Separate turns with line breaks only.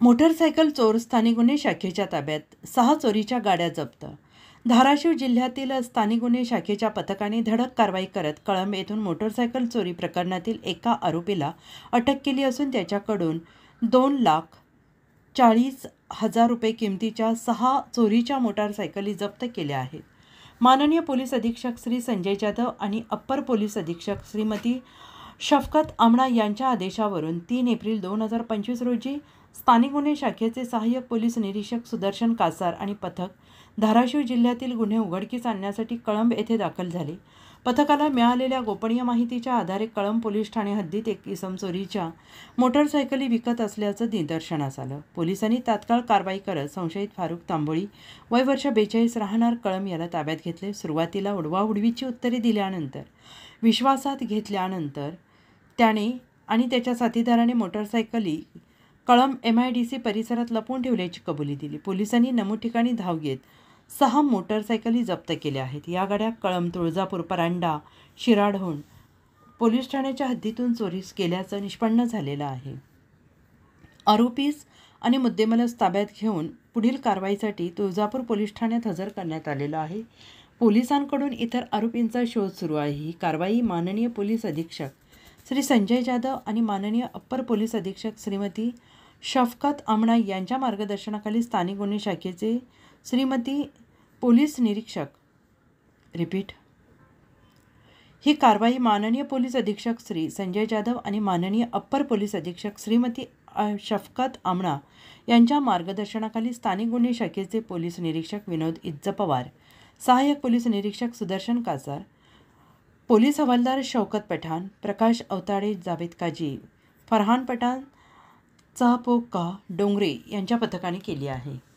Motorcycle चोर स्थानिक गुन्हे शाखेच्या ताब्यात 6 चोरीच्या गाड्या जप्त। धाराशिव जिल्ह्यातील स्थानिक गुन्हे शाखेच्या पथकाने धडक कारवाई करत कळंब येथून मोटरसायकल चोरी प्रकरणातील एका आरोपीला अटक केली असून त्याच्याकडून 2,40,000 रुपये किमतीच्या 6 चोरीच्या मोटारसायकली जप्त केल्या आहेत। माननीय पोलीस अधीक्षक श्री संजय जाधव आणि अप्पर पोलीस अधीक्षक श्रीमती शफकत आमणा यांच्या आदेशावरून 3 एप्रिल 2025 रोजी स्थानिक गुन्हे शाखेचे सहाय्यक पोलीस निरीक्षक सुदर्शन कासार आणि पथक धाराशिव जिल्ह्यातील गुन्हे उघडकीस आणण्यासाठी कळंब येथे दाखल झाले। पथकाला मिळालेल्या गोपनीय माहितीच्या आधारे कळंब पोलीस ठाणे हद्दीत एक इसम चोरीच्या मोटरसायकली विकत असल्याचं निदर्शनास आलं। पोलिसांनी तात्काळ कारवाई करत संशयित फारुक तांबोळी वय वर्ष 42 राहणार कळंब याला ताब्यात घेतले। सुरुवातीला उडवाउडवीची उत्तरे दिल्यानंतर विश्वासात घेतल्यानंतर त्याने आणि त्याच्या साथीदाराने मोटरसायकली कळंब MIDC परिसरात लपवून ठेवल्याची कबुली दिली। पोलिसांनी नमूद ठिकाणी धाव घेत 6 मोटरसायकली जप्त केल्या आहेत। या गाड्या कळंब, तुळजापूर, परांडा, शिराढोण पोलीस ठाण्याच्या हद्दीतून चोरीस गेल्याचं निष्पन्न झालेलं आहे। आरोपीस आणि मुद्देमालस ताब्यात घेऊन पुढील कारवाईसाठी तुळजापूर पोलीस ठाण्यात हजर करण्यात आलेलं आहे। पोलिसांकडून इतर आरोपींचा शोध सुरू आहे। ही कारवाई माननीय पोलीस अधीक्षक श्री संजय जाधव आणि माननीय अप्पर पोलीस अधीक्षक श्रीमती शफकत आमणा यांच्या मार्गदर्शनाखाली स्थानिक गुन्हे शाखेचे श्रीमती पोलीस निरीक्षक ही कारवाई माननीय पोलीस अधीक्षक श्री संजय जाधव आणि माननीय अप्पर पोलीस अधीक्षक श्रीमती शफकत आमणा यांच्या मार्गदर्शनाखाली स्थानिक गुन्हे शाखेचे पोलीस निरीक्षक विनोद इज्ज पवार, सहाय्यक पोलीस निरीक्षक सुदर्शन कासार, पोलीस हवालदार शौकत पठाण, प्रकाश अवताडे, जावेद काजी, फरहान पठाण, चापोका डोंगरे यांच्या पथकाने केली आहे।